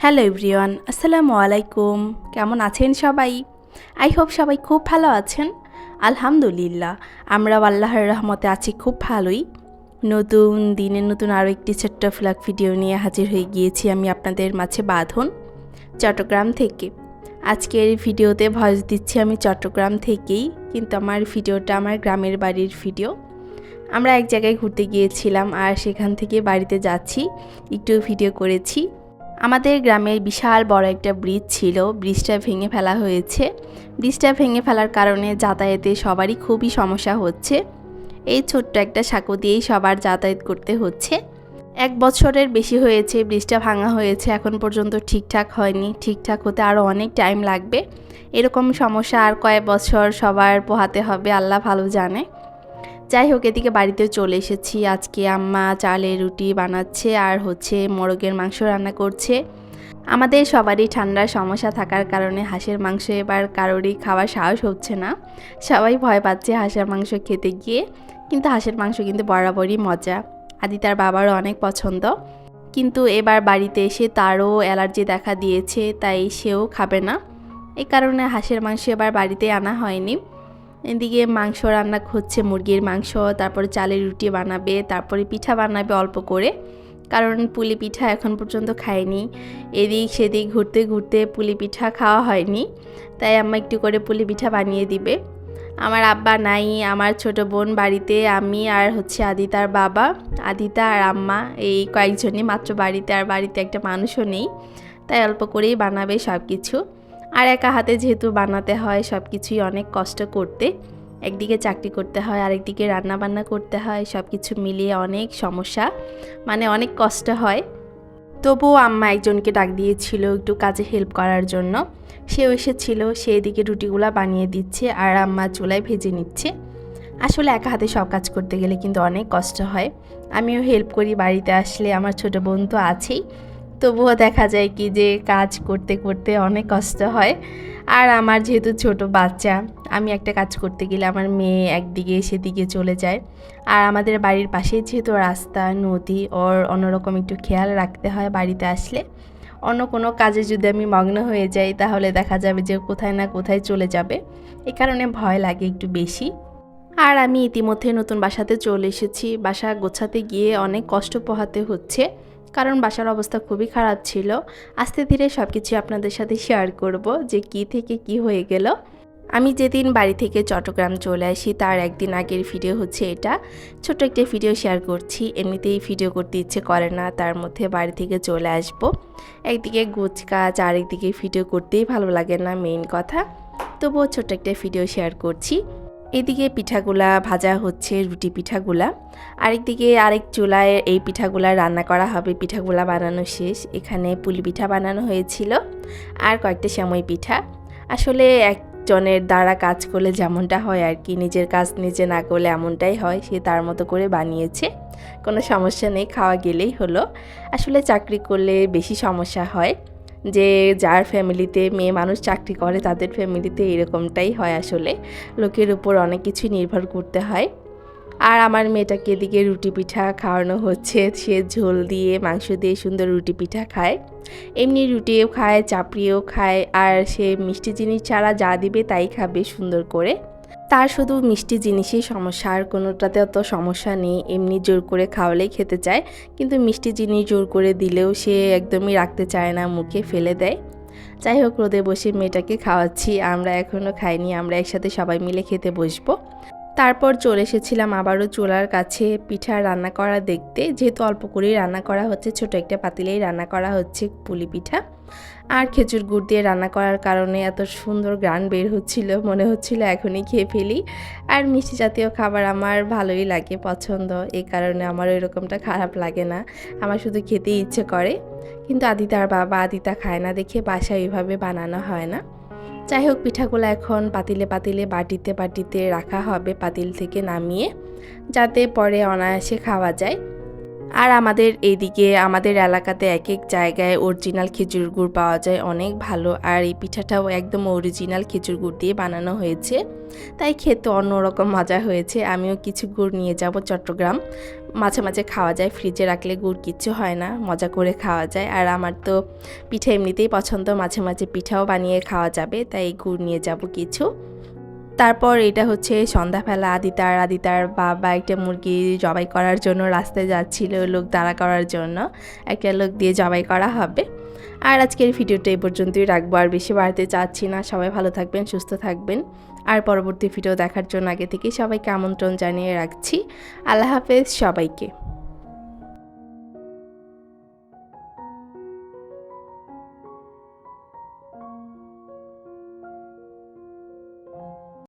Hello everyone, আসসালামু আলাইকুম। কেমন আছেন সবাই? আই হোপ সবাই খুব ভালো আছেন। আলহামদুলিল্লাহ, আমরাও আল্লাহর রহমতে আছি খুব ভালোই। নতুন দিনে নতুন আরও একটি ছোট্ট ফ্ল্যাগ ভিডিও নিয়ে হাজির হয়ে গিয়েছি আমি আপনাদের মাঝে বাঁধন, চট্টগ্রাম থেকে। আজকের ভিডিওতে ভয়েস দিচ্ছি আমি চট্টগ্রাম থেকেই, কিন্তু আমার ভিডিওটা আমার গ্রামের বাড়ির ভিডিও। আমরা এক জায়গায় ঘুরতে গিয়েছিলাম আর সেখান থেকে বাড়িতে যাচ্ছি, একটু ভিডিও করেছি। আমাদের গ্রামে বিশাল বড় একটা ব্রিজ ছিল, ব্রিজটা ভেঙে ফেলা হয়েছে। ব্রিজটা ভেঙে ফেলার কারণে যাতায়াতে সবারই খুবই সমস্যা হচ্ছে। এই ছোট্ট একটা সাঁকো দিয়েই সবার যাতায়াত করতে হচ্ছে। 1 বছরের বেশি হয়েছে ব্রিজটা ভাঙা হয়েছে, এখন পর্যন্ত ঠিকঠাক হয়নি। ঠিকঠাক হতে আরও অনেক টাইম লাগবে। এরকম সমস্যা আর কয়েক বছর সবার পোহাতে হবে, আল্লাহ ভালো জানে। যাই হোক, এদিকে বাড়িতেও চলে এসেছি। আজকে আম্মা চালের রুটি বানাচ্ছে আর মোরগের মাংস রান্না করছে। আমাদের সবারই ঠান্ডার সমস্যা থাকার কারণে হাঁসের মাংস এবার কারোরই খাওয়ার সাহস হচ্ছে না। সবাই ভয় পাচ্ছে হাঁসের মাংস খেতে গিয়ে, কিন্তু হাঁসের মাংস কিন্তু বরাবরই মজা। আদিতার বাবারও অনেক পছন্দ, কিন্তু এবার বাড়িতে এসে তারও অ্যালার্জি দেখা দিয়েছে, তাই সেও খাবে না। এই কারণে হাঁসের মাংস এবার বাড়িতে আনা হয়নি। এদিকে মাংস রান্না হচ্ছে, মুরগির মাংস, তারপরে চালের রুটি বানাবে, তারপরে পিঠা বানাবে অল্প করে, কারণ পুলি পিঠা এখন পর্যন্ত খায়নি। এদিক সেদিক ঘুরতে ঘুরতে পুলি পিঠা খাওয়া হয়নি, তাই আম্মা একটু করে পুলি পিঠা বানিয়ে দিবে। আমার আব্বা নাই, আমার ছোট বোন বাড়িতে, আমি আর আদিতার বাবা, আদিতা আর আম্মা, এই কয়েকজনই মাত্র বাড়িতে। আর বাড়িতে একটা মানুষও নেই, তাই অল্প করেই বানাবে সব কিছু। আর একা হাতে যেহেতু বানাতে হয়, সব কিছুই অনেক কষ্ট করতে। একদিকে চাকরি করতে হয়, আরেকদিকে রান্না বান্না করতে হয়, সব কিছু মিলিয়ে অনেক সমস্যা, মানে অনেক কষ্ট হয়। তবুও আম্মা একজনকে ডাক দিয়েছিল একটু কাজে হেল্প করার জন্য। সেও এসেছিল, সে এদিকে রুটিগুলা বানিয়ে দিচ্ছে আর আম্মা চুলায় ভেজে নিচ্ছে। আসলে একা হাতে সব কাজ করতে গেলে কিন্তু অনেক কষ্ট হয়। আমিও হেল্প করি বাড়িতে আসলে, আমার ছোট বোন তো আছেই। তবুও দেখা যায় কি যে কাজ করতে করতে অনেক কষ্ট হয়। আর আমার যেহেতু ছোট বাচ্চা, আমি একটা কাজ করতে গেলে আমার মেয়ে একদিকে সেদিকে চলে যায়। আর আমাদের বাড়ির পাশেই যেহেতু রাস্তা, নদী, ওর অন্যরকম একটু খেয়াল রাখতে হয় বাড়িতে আসলে। অন্য কোনো কাজে যদি আমি মগ্ন হয়ে যাই, তাহলে দেখা যাবে যে কোথায় না কোথায় চলে যাবে। এই কারণে ভয় লাগে একটু বেশি। আর আমি ইতিমধ্যে নতুন বাসাতে চলে এসেছি। বাসা গোছাতে গিয়ে অনেক কষ্ট পোহাতে হচ্ছে, কারণ বাসার অবস্থা খুবই খারাপ ছিল। আস্তে ধীরে সব কিছু আপনাদের সাথে শেয়ার করব যে কী থেকে কি হয়ে গেল। আমি যেদিন বাড়ি থেকে চট্টগ্রাম চলে আসি তার একদিন আগের ভিডিও এটা। ছোট একটা ভিডিও শেয়ার করছি, এমনিতেই ভিডিও করতে ইচ্ছে করে না, তার মধ্যে বাড়ি থেকে চলে আসব। একদিকে গোছ কাজ, আরেকদিকে ভিডিও করতেই ভালো লাগে না, মেইন কথা। তবুও ছোট একটা ভিডিও শেয়ার করছি। এদিকে পিঠাগুলা ভাজা হচ্ছে, রুটি পিঠাগুলা। আরেকদিকে আরেক চুলায় এই পিঠাগুলা রান্না করা হবে। পিঠাগুলা বানানো শেষ। এখানে পুলি পিঠা বানানো হয়েছিল আর কয়েকটা সেমাই পিঠা। আসলে একজনের দ্বারা কাজ করলে যেমনটা হয় আর কি, নিজের কাজ নিজে না করলে এমনটাই হয়। সে তার মতো করে বানিয়েছে, কোনো সমস্যা নেই, খাওয়া গেলেই হলো। আসলে চাকরি করলে বেশি সমস্যা হয়, যে যার ফ্যামিলিতে মেয়ে মানুষ চাকরি করে তাদের ফ্যামিলিতে এরকমটাই হয়। আসলে লোকের উপর অনেক কিছু নির্ভর করতে হয়। আর আমার মেয়েটাকে এদিকে রুটি পিঠা খাওয়ানো হচ্ছে। সে ঝোল দিয়ে, মাংস দিয়ে সুন্দর রুটি পিঠা খায়, এমনি রুটিও খায়, চাপড়িও খায়। আর সে মিষ্টি জিনিস ছাড়া যা দিবে তাই খাবে সুন্দর করে। তার শুধু মিষ্টি জিনিসই সমস্যা, আর কোনোটাতে অত সমস্যা নেই। এমনি জোর করে খাওয়ালেই খেতে চায়, কিন্তু মিষ্টি জিনিস জোর করে দিলেও সে একদমই রাখতে চায় না, মুখে ফেলে দেয়। যাই হোক, রোদে বসে মেয়েটাকে খাওয়াচ্ছি। আমরা এখনও খাইনি, আমরা একসাথে সবাই মিলে খেতে বসবো। তারপর চলে এসেছিলাম আবারও চুলার কাছে পিঠা রান্না করা দেখতে। যেহেতু অল্প করেই রান্না করা হচ্ছে, ছোট একটা পাতিলেই রান্না করা হচ্ছে পুলি পিঠা। আর খেজুর গুড় দিয়ে রান্না করার কারণে এত সুন্দর গ্রান বের হচ্ছিল, মনে হচ্ছিল এখনই খেয়ে ফেলি। আর মিষ্টি জাতীয় খাবার আমার ভালোই লাগে, পছন্দ। এই কারণে আমার এরকমটা খারাপ লাগে না, আমার শুধু খেতেই ইচ্ছে করে। কিন্তু আদিতার বাবা, আদিতা খায় না দেখে বাসায় এইভাবে বানানো হয় না। যাই হোক, পিঠাগুলো এখন পাতিলে পাতিলে, বাটিতে বাটিতে রাখা হবে পাতিল থেকে নামিয়ে, যাতে পরে অনায়াসে খাওয়া যায়। আর আমাদের এইদিকে আমাদের এলাকাতে এক এক জায়গায় অরিজিনাল খেজুর গুড় পাওয়া যায়, অনেক ভালো। আর এই পিঠাটাও একদম অরিজিনাল খেজুর গুড় দিয়ে বানানো হয়েছে, তাই খেতে অন্যরকম মজা হয়েছে। আমিও কিছু গুড় নিয়ে যাব চট্টগ্রাম, মাঝে মাঝে খাওয়া যায়, ফ্রিজে রাখলে গুড় কিচ্ছু হয় না, মজা করে খাওয়া যায়। আর আমার তো পিঠা এমনিতেই পছন্দ, মাঝে মাঝে পিঠাও বানিয়ে খাওয়া যাবে, তাই গুড় নিয়ে যাব কিছু। তারপর এটা হচ্ছে সন্ধ্যাবেলা, আদিতার বাবা একটা মুরগি জবাই করার জন্য রাস্তায় যাচ্ছিল, লোক দাঁড়া করার জন্য, একটা লোক দিয়ে জবাই করা হবে। আর আজকের ভিডিওটা এই পর্যন্তই রাখবো, আর বেশি বাড়তে চাচ্ছি না। সবাই ভালো থাকবেন, সুস্থ থাকবেন, আর পরবর্তী ভিডিও দেখার জন্য আগে থেকেই সবাইকে আমন্ত্রণ জানিয়ে রাখছি। আল্লাহ হাফেজ সবাইকে।